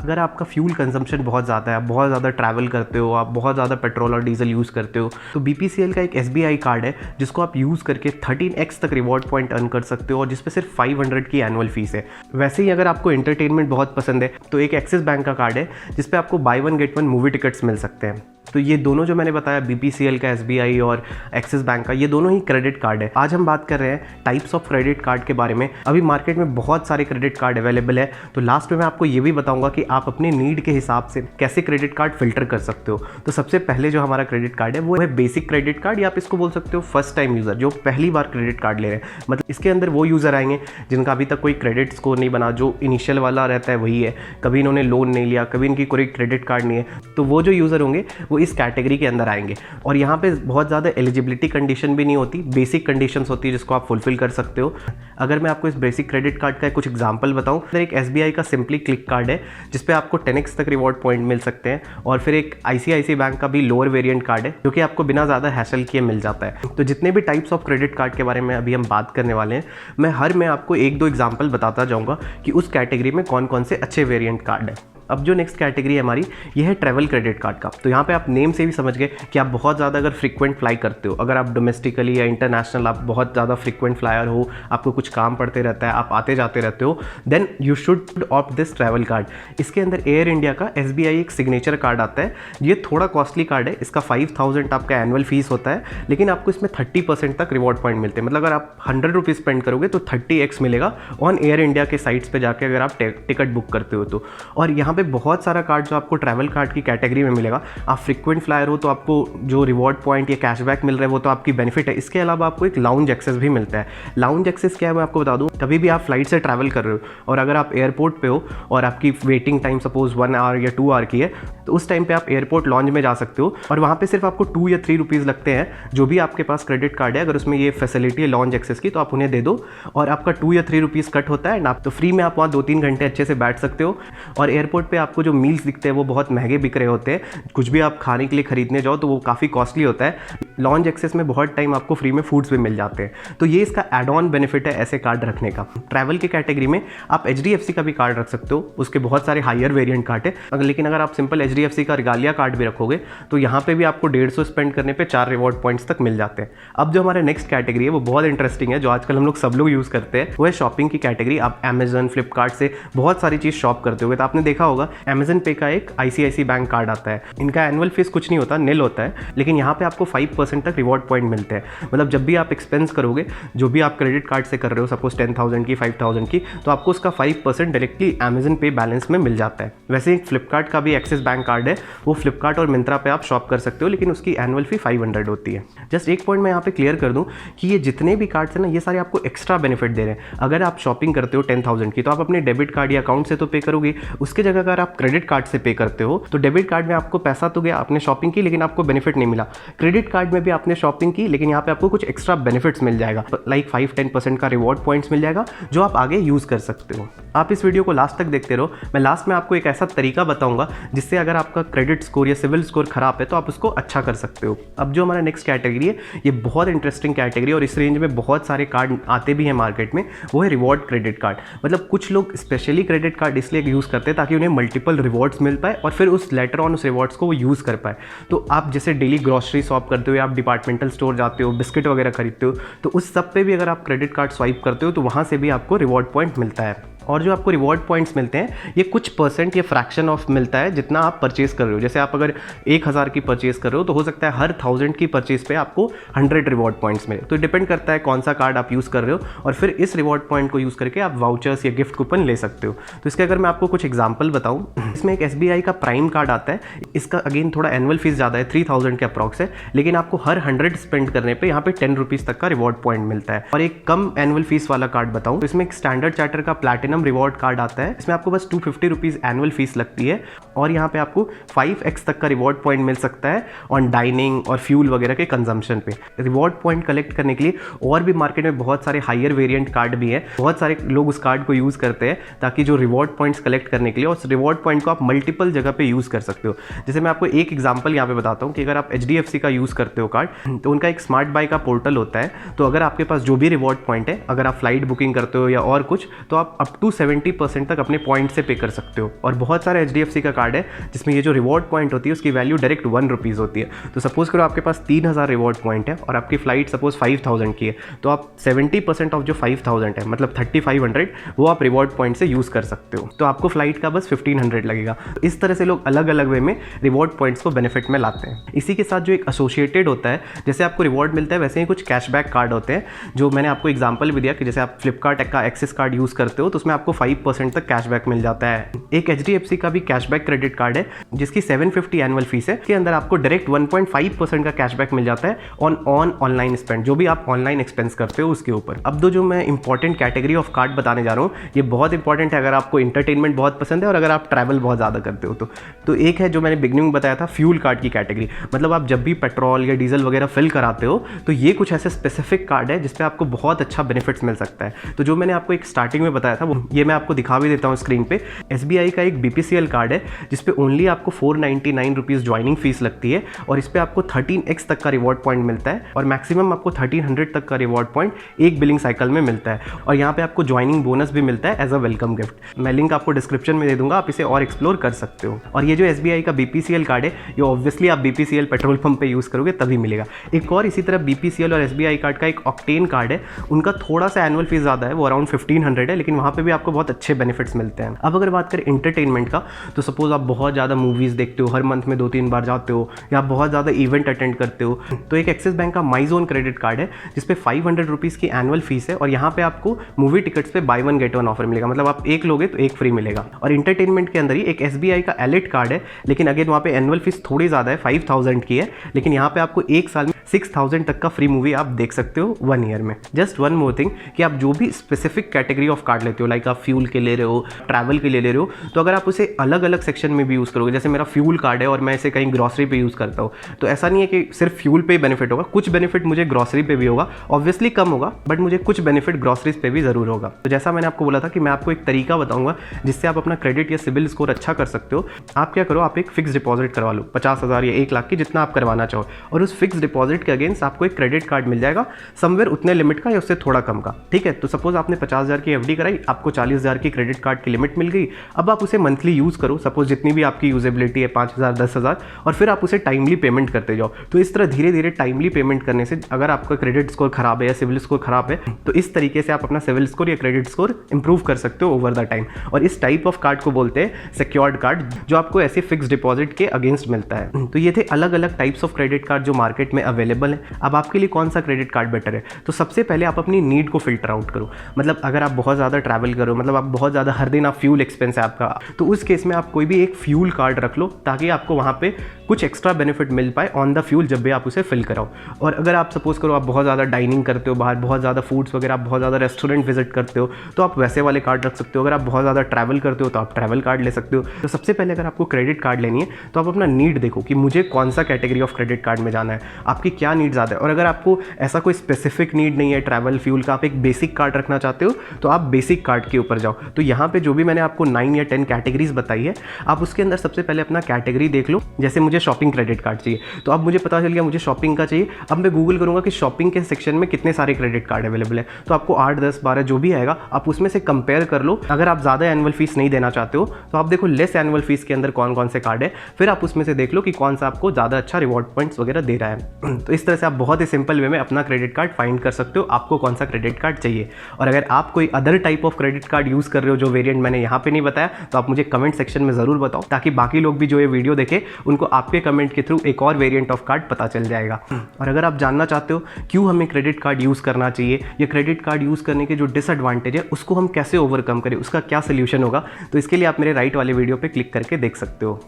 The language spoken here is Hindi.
अगर आपका फ्यूल कंजम्पशन बहुत ज़्यादा है, आप बहुत ज़्यादा ट्रैवल करते हो, आप बहुत ज़्यादा पेट्रोल और डीजल यूज़ करते हो, तो BPCL का एक SBI कार्ड है जिसको आप यूज़ करके 13x तक रिवॉर्ड पॉइंट अर्न कर सकते हो और जिस पे सिर्फ 500 की एनुअल फीस है। वैसे ही अगर आपको एंटरटेनमेंट बहुत पसंद है तो एक एक्सिस बैंक का कार्ड है जिस पे आपको buy one get one movie tickets मिल सकते हैं। तो ये दोनों जो मैंने बताया, BPCL का, SBI और एक्सिस बैंक का, ये दोनों ही क्रेडिट कार्ड है। आज हम बात कर रहे हैं टाइप्स ऑफ क्रेडिट कार्ड के बारे में। अभी मार्केट में बहुत सारे क्रेडिट कार्ड अवेलेबल है, तो लास्ट में मैं आपको ये भी बताऊंगा कि आप अपने नीड के हिसाब से कैसे क्रेडिट कार्ड फिल्टर कर सकते हो। तो सबसे पहले जो हमारा क्रेडिट कार्ड है वो है बेसिक क्रेडिट कार्ड, या आप इसको बोल सकते हो फर्स्ट टाइम यूज़र, जो पहली बार क्रेडिट कार्ड ले रहे हैं। मतलब इसके अंदर वो यूज़र आएंगे जिनका अभी तक कोई क्रेडिट स्कोर नहीं बना, जो इनिशियल वाला रहता है वही है, कभी इन्होंने लोन नहीं लिया, कभी इनकी कोई क्रेडिट कार्ड नहीं है। तो वो जो यूज़र होंगे वो इस कैटेगरी के अंदर आएंगे। और यहाँ पे बहुत ज़्यादा एलिजिबिलिटी कंडीशन भी नहीं होती, बेसिक कंडीशंस होती है जिसको आप फुलफिल कर सकते हो। अगर मैं आपको इस बेसिक क्रेडिट कार्ड का कुछ एग्जांपल बताऊं, तो एक SBI का सिंपली क्लिक कार्ड है जिसपे आपको 10x तक रिवॉर्ड पॉइंट मिल सकते हैं, और फिर एक ICICI बैंक का भी लोअर वेरिएंट कार्ड है जो कि आपको बिना ज़्यादा हैसल किए मिल जाता है। तो जितने भी टाइप्स ऑफ क्रेडिट कार्ड के बारे में अभी हम बात करने वाले हैं, मैं आपको एक दो एग्जाम्पल बताता जाऊँगा कि उस कैटेगरी में कौन कौन से अच्छे वेरियंट कार्ड है। अब जो नेक्स्ट कैटेगरी है हमारी, ये है ट्रैवल क्रेडिट कार्ड का। तो यहाँ पे आप नेम से भी समझ गए कि आप बहुत ज़्यादा अगर फ्रीक्वेंट फ्लाई करते हो, अगर आप डोमेस्टिकली या इंटरनेशनल आप बहुत ज़्यादा फ्रीक्वेंट फ्लायर हो, आपको कुछ काम पड़ते रहता है, आप आते जाते रहते हो, then you should opt this travel card. इसके अंदर एयर इंडिया का SBI एक सिग्नेचर कार्ड आता है। ये थोड़ा कॉस्टली कार्ड है, इसका 5000 आपका एनुअल फीस होता है, लेकिन आपको इसमें 30% तक रिवॉर्ड पॉइंट मिलते हैं। मतलब अगर आप 100 रुपीज़ स्पेंड करोगे तो 30x मिलेगा ऑन एयर इंडिया के साइट्स पर जाकर अगर आप टिकट बुक करते हो तो। और यहाँ पर बहुत सारा कार्ड जो आपको ट्रैवल कार्ड की कैटेगरी में मिलेगा, आप फ्रीक्वेंट फ्लायर हो तो आपको जो रिवॉर्ड पॉइंट या कैशबैक मिल रहा है वो तो आपकी बेनिफिट है। इसके अलावा आपको एक लाउंज एक्सेस भी मिलता है। लाउंज एक्सेस क्या है मैं आपको बता दूं, कभी भी आप फ्लाइट से ट्रैवल कर रहे हो और अगर आप एयरपोर्ट पे हो और आपकी वेटिंग टाइम सपोज 1 आवर या 2 आवर की है, तो उस टाइम पे आप एयरपोर्ट लॉन्ज में जा सकते हो और वहाँ पे सिर्फ आपको 2 या 3 रुपीज़ लगते हैं। जो भी आपके पास क्रेडिट कार्ड है, अगर उसमें ये फैसिलिटी है लॉन्ज एक्सेस की, तो आप उन्हें दे दो और आपका 2 या 3 रुपीज़ कट होता है, आप तो फ्री में आप वहाँ 2-3 घंटे अच्छे से बैठ सकते हो। और एयरपोर्ट पर आपको जो मील्स दिखते हैं वो बहुत महंगे बिक रहे होते हैं। कुछ भी आप खाने के लिए खरीदने जाओ तो वो काफ़ी कॉस्टली होता है। लॉन्ज एक्सेस में बहुत टाइम आपको फ्री में फूड्स भी मिल जाते हैं। तो ये इसका एड ऑन बेनिफिट है ऐसे कार्ड रखने का। ट्रैवल की कैटेगरी में आप HDFC का भी कार्ड रख सकते हो, उसके बहुत सारे हायर वेरिएंट कार्ड है। लेकिन अगर आप सिंपल HDFC का रिगालिया कार्ड भी रखोगे तो यहाँ पे भी आपको 150 स्पेंड करने पे 4 रिवॉर्ड पॉइंट्स तक मिल जाते हैं। अब जो हमारा नेक्स्ट कैटेगरी है वो बहुत इंटरेस्टिंग है, जो आजकल हम लोग सब लोग यूज़ करते हैं, वो है शॉपिंग की कैटेगरी। आप Amazon, फ्लिपकार्ट से बहुत सारी चीज़ शॉप करते होगे, तो आपने देखा होगा Amazon पे का एक ICICI बैंक कार्ड आता है। इनका एनुअल फीस कुछ नहीं होता, निल होता है, लेकिन यहाँ पे आपको 5% तक रिवॉर्ड पॉइंट मिलते हैं। मतलब जब भी आप एक्सपेंस करोगे, जो भी आप क्रेडिट कार्ड से कर रहे हो, सपोज 10,000 की, 5,000 की, तो आपको उसका 5% डायरेक्टली Amazon पे बैलेंस में मिल जाता है। वैसे एक फ्लिपकार्ट का भी एक्सिस बैंक कार्ड है, वो फ्लिपकार्ट और मिंत्रा पे आप शॉप कर सकते हो, लेकिन उसकी एनुअल फी 500 होती है। जस्ट एक पॉइंट मैं यहाँ पे क्लियर कर दूँ कि ये जितने भी कार्ड्स हैं ना, ये सारे आपको एक्स्ट्रा बेनिफिट दे रहे हैं। अगर आप शॉपिंग करते हो 10,000 की, तो आप अपने डेबिट कार्ड या अकाउंट से तो पे करोगे, उसके जगह अगर आप क्रेडिट कार्ड से पे करते हो तो डेबिट कार्ड में आपको पैसा तो गया, आपने शॉपिंग की, लेकिन आपको बेनिफिट नहीं मिला। क्रेडिट कार्ड में भी आपने शॉपिंग की, लेकिन यहाँ पे आपको कुछ एक्स्ट्रा बेनिफिट्स मिल जाएगा, लाइक 5-10% का रिवॉर्ड पॉइंट्स मिल जाएगा जो आप आगे यूज़ कर सकते हो। आप इस वीडियो को लास्ट तक देखते रहो। मैं लास्ट में आपको एक ऐसा तरीका बताऊंगा जिससे अगर आपका क्रेडिट स्कोर या सिविल स्कोर खराब है तो आप उसको अच्छा कर सकते हो। अब जो हमारा नेक्स्ट कैटेगरी है, ये बहुत इंटरेस्टिंग कैटेगरी और इस रेंज में बहुत सारे कार्ड आते भी हैं मार्केट में, वो है रिवॉर्ड क्रेडिट कार्ड। मतलब कुछ लोग स्पेशली क्रेडिट कार्ड इसलिए यूज़ करते हैं ताकि उन्हें मल्टीपल रिवॉर्ड्स मिल पाए और फिर उस लेटर ऑन उस रिवॉर्ड्स को वो यूज़ कर पाए। तो आप जैसे डेली ग्रॉसरी शॉप करते हो या आप डिपार्टमेंटल स्टोर जाते हो, बिस्किट वगैरह खरीदते हो, तो उस सब पे भी अगर आप क्रेडिट कार्ड स्वाइप करते हो तो वहाँ से भी आपको रिवॉर्ड पॉइंट मिलता है। और जो आपको रिवॉर्ड पॉइंट्स मिलते हैं, ये कुछ परसेंट या फ्रैक्शन ऑफ मिलता है जितना आप परचेज कर रहे हो। जैसे आप अगर 1000 की परचेज कर रहे हो तो हो सकता है हर 1000 की परचेज पे आपको 100 रिवॉर्ड पॉइंट्स मिले। तो डिपेंड करता है कौन सा कार्ड आप यूज़ कर रहे हो, और फिर इस रिवॉर्ड पॉइंट को यूज़ करके आप वाउचर्स या गिफ्ट कूपन ले सकते हो। तो इसके अगर मैं आपको कुछ एग्जाम्पल बताऊँ, इसमें एक SBI का प्राइम कार्ड आता है। इसका अगेन थोड़ा एनुअल फीस ज़्यादा है, 3000 के अप्रॉक्स है, लेकिन आपको हर 100 स्पेंड करने पर यहाँ पे 10 रुपीज़ तक का रिवॉर्ड पॉइंट मिलता है। और एक कम एनुअल फीस वाला कार्ड बताऊँ तो इसमें एक स्टैंडर्ड चार्टर का प्लैटिनम रिवॉर्ड कार्ड आता है। इसमें आपको बस 250 रुपीज़ एनुअल फीस लगती है और यहाँ पे आपको 5x तक का रिवॉर्ड पॉइंट मिल सकता है ऑन डाइनिंग और फ्यूल वगैरह के कंजम्पशन पे। रिवॉर्ड पॉइंट कलेक्ट करने के लिए और भी मार्केट में बहुत सारे हायर वेरिएंट कार्ड भी हैं। बहुत सारे लोग उस कार्ड को यूज़ करते हैं ताकि जो रिवॉर्ड पॉइंट्स कलेक्ट करने के लिए, और उस रिवॉर्ड पॉइंट को इसको आप मल्टीपल जगह पे यूज़ कर सकते हो। जैसे मैं आपको एक एग्जांपल यहाँ पे बताता हूँ कि अगर आप HDFC का यूज़ करते हो कार्ड, तो उनका एक स्मार्ट बाय का पोर्टल होता है। तो अगर आपके पास जो भी रिवॉर्ड पॉइंट है, अगर आप फ्लाइट बुकिंग करते हो या और कुछ, तो आप अप टू 70% तक अपने पॉइंट से पे कर सकते हो। और बहुत सारे HDFC का कार्ड है जिसमें ये जो रिवॉर्ड पॉइंट होती है उसकी वैल्यू डायरेक्ट 1 रुपीज़ होती है। तो सपोज करो आपके पास 3000 रिवॉर्ड पॉइंट है और आपकी फ्लाइट सपोज 5000 की है, तो आप 70% ऑफ जो 5000 है, मतलब 3500, वो आप रिवॉर्ड पॉइंट से यूज़ कर सकते हो। तो आपको फ्लाइट का बस 1500 लगेगा। तो इस तरह से लोग अलग अलग वे में रिवॉर्ड पॉइंट्स को बेनिफिट में लाते हैं। इसी के साथ जो एक एसोसिएटेड होता है, जैसे आपको रिवॉर्ड मिलता है वैसे ही कुछ कैशबैक कार्ड होते हैं, जो मैंने आपको एग्जांपल भी दिया कि जैसे आप फ्लिपकार्ट का एक्सिस कार्ड यूज़ करते हो तो उसमें आपको 5% तक कैशबैक मिल जाता है। एक HDFC का भी कैशबैक क्रेडिट कार्ड है जिसकी 750 एनुअल फीस है। इसके अंदर आपको डायरेक्ट 1.5% का कैशबैक मिल जाता है ऑनलाइन स्पेंड, जो भी आप ऑनलाइन एक्सपेंस करते हो उसके ऊपर। अब जो मैं इंपॉर्टेंट कैटेगरी ऑफ कार्ड बताने जा रहा हूँ, ये बहुत इंपॉर्टेंट है अगर आपको इंटरटेनमेंट बहुत पसंद है और अगर आप ट्रैवल बहुत ज़्यादा करते हो तो एक है जो मैंने बिगनिंग में बताया था, फ्यूल कार्ड की कैटेगरी। मतलब आप जब भी पेट्रोल या डीजल वगैरह फिल कराते हो तो ये कुछ ऐसे स्पेसिफिक कार्ड है जिसपे आपको बहुत अच्छा बेनिफिट्स मिल सकता है। तो जो मैंने आपको एक स्टार्टिंग में बताया था वो ये मैं आपको दिखा भी देता हूँ स्क्रीन पे। SBI का एक BPCL कार्ड है जिसपे ओनली आपको 499 रुपीज़ ज्वाइनिंग फीस लगती है और इस पर आपको 13x तक का रिवॉर्ड पॉइंट मिलता है और मैक्सिमम आपको 1300 तक का रिवॉर्ड पॉइंट एक बिलिंग साइकिल में मिलता है। और यहाँ पे आपको ज्वाइनिंग बोनस भी मिलता है एज अ वेलकम गिफ्ट। मैं लिंक आपको डिस्क्रिप्शन में दे दूंगा, आप इसे और एक्सप्लोर कर सकते हो। और ये जो SBI का BPCL कार्ड है ये ऑब्वियसली आप BPCL पेट्रोल पंप पे यूज़ करोगे तभी मिलेगा। एक और इसी तरह BPCL और SBI कार्ड का एक ऑक्टेन कार्ड है, उनका थोड़ा सा एनुअल फीस ज़्यादा है, वो अराउंड 1500 है, लेकिन वहाँ पे भी आपको बहुत अच्छे बेनिफिट्स मिलते हैं। अब अगर बात करें इंटरटेनमेंट का, तो सपोज आप बहुत ज़्यादा मूवीज़ देखते हो, हर मंथ में 2-3 बार जाते हो या आप बहुत ज़्यादा इवेंट अटेंड करते हो, तो एक एक्सिस बैंक का माई जोन क्रेडिट कार्ड है जिसपे 500 रुपीज़ की एनुअल फीस है और यहाँ पे आपको मूवी टिकट्स पे बाय 1 गेट 1 ऑफर मिलेगा। मतलब आप एक लोगे तो एक फ्री मिलेगा। और इंटरटेनमेंट के अंदर ही एक SBI का एलिट कार्ड है, लेकिन अगेन वहाँ पे एनुअल फीस थोड़ी ज़्यादा है, 5000 की है, लेकिन यहाँ पे आपको एक साल में 6000 तक का फ्री मूवी आप देख सकते हो 1 ईयर में। जस्ट वन मोर थिंग कि आप जो भी स्पेसिफिक कैटेगरी ऑफ कार्ड लेते हो, लाइक आप फ्यूल के ले रहे हो, ट्रैवल के ले रहे हो, तो अगर आप उसे अलग अलग सेक्शन में भी यूज़ करोगे, जैसे मेरा फ्यूल कार्ड है और मैं इसे कहीं ग्रॉसरी पे यूज़ करता हूँ, तो ऐसा नहीं है कि सिर्फ फ्यूल पे ही बेनिफिट होगा, कुछ बेनिफिट मुझे ग्रॉसरी पे भी होगा। ऑब्वियसली कम होगा बट मुझे कुछ बेनिफिट ग्रॉसरीज पे भी ज़रूर होगा। तो जैसा मैंने आपको बोला था कि मैं आपको एक तरीका बताऊंगा जिससे आप अपना क्रेडिट या सिबिल स्कोर अच्छा कर सकते हो। आप क्या करो, आप एक फिक्स डिपॉजिट करवा लो 50,000 या 1 लाख की, जितना आप करवाना चाहो, और उस फिक्स डिपॉजिट के अगेंस्ट आपको एक क्रेडिट कार्ड मिल जाएगा समवेयर उतने लिमिट का या उससे थोड़ा कम का। ठीक है, तो सपोज आपने 50,000 की FD कराई, आपको 40,000 की क्रेडिट कार्ड की लिमिट मिल गई। अब आप उसे मंथली यूज़ करो, सपोज जितनी भी आपकी यूजेबिलिटी है 5,000 10,000, और फिर आप उसे टाइमली पेमेंट करते जाओ। तो इस तरह धीरे धीरे टाइमली पेमेंट करने से अगर आपका क्रेडिट स्कोर खराब है या सिविल स्कोर खराब है, तो इस तरीके से आप अपना सिविल स्कोर या क्रेडिट स्कोर इंप्रूव कर सकते हो ओवर द टाइम। और इस टाइप ऑफ कार्ड को बोलते हैं सिक्योर्ड कार्ड, जो आपको ऐसे फिक्स डिपॉजिट के अगेंस्ट मिलता है। तो ये थे अलग अलग टाइप्स ऑफ क्रेडिट कार्ड जो मार्केट में अवेलेबल है। अब आपके लिए कौन सा क्रेडिट कार्ड बेटर है? तो सबसे पहले आप अपनी नीड को फिल्टर आउट करो। मतलब अगर आप बहुत ज़्यादा ट्रैवल करो, मतलब आप बहुत ज़्यादा हर दिन आप फ्यूल एक्सपेंस है आपका, तो उस केस में आप कोई भी एक फ्यूल कार्ड रख लो ताकि आपको वहाँ पे कुछ एक्स्ट्रा बेनिफिट मिल पाए ऑन द फ्यूल जब भी आप उसे फिल कराओ। और अगर आप सपोज करो आप बहुत ज़्यादा डाइनिंग करते हो बाहर, बहुत ज़्यादा फूड्स वगैरह, आप बहुत ज़्यादा रेस्टोरेंट विजिट करते हो, तो आप वैसे वाले कार्ड रख सकते हो। अगर आप बहुत ज़्यादा ट्रैवल करते हो तो आप ट्रैवल कार्ड ले सकते हो। तो सबसे पहले अगर आपको क्रेडिट कार्ड लेनी है तो आप अपना नीड देखो कि मुझे कौन सा कैटेगरी ऑफ क्रेडिट कार्ड में जाना है, आपकी क्या नीड ज़्यादा है। और अगर आपको ऐसा कोई स्पेसिफिक नीड नहीं है ट्रैवल फ्यूल का, आप एक बेसिक कार्ड रखना चाहते हो, तो आप बेसिक कार्ड के ऊपर जाओ। तो यहाँ पे जो भी मैंने आपको 9 या 10 कैटेगरीज बताई है, आप उसके अंदर सबसे पहले अपना कैटेगरी देख लो। जैसे मुझे शॉपिंग क्रेडिट कार्ड चाहिए, तो अब मुझे पता चल गया मुझे शॉपिंग का चाहिए। अब मैं गूगल करूँगा कि शॉपिंग के सेक्शन में कितने सारे क्रेडिट कार्ड अवेलेबल है, तो आपको 8, 10, 12 जो भी आएगा आप उसमें से कंपेयर कर लो। अगर आप ज़्यादा एनुअल फीस नहीं देना चाहते हो तो आप देखो लेस एनुअल फीस के अंदर कौन कौन से कार्ड है, फिर आप उसमें से देख लो कि कौन सा आपको ज़्यादा अच्छा रिवॉर्ड पॉइंट्स वगैरह दे रहा है। तो इस तरह से आप बहुत ही सिंपल वे में अपना क्रेडिट कार्ड फाइंड कर सकते हो, आपको कौन सा क्रेडिट कार्ड चाहिए। और अगर आप कोई other type of credit card use कर रहे हो जो वेरिएंट मैंने यहाँ पे नहीं बताया, तो आप मुझे कमेंट सेक्शन में ज़रूर बताओ, ताकि बाकी लोग भी जो ये वीडियो देखे उनको आपके कमेंट के थ्रू एक और वेरिएंट ऑफ कार्ड पता चल जाएगा। और अगर आप जानना चाहते हो क्यों हमें क्रेडिट कार्ड यूज़ करना चाहिए, या क्रेडिट कार्ड यूज़ करने के जो डिसएडवांटेज है उसको हम कैसे ओवरकम करें, उसका क्या सोल्यूशन होगा, तो इसके लिए आप मेरे राइट वाले वीडियो पे क्लिक करके देख सकते हो।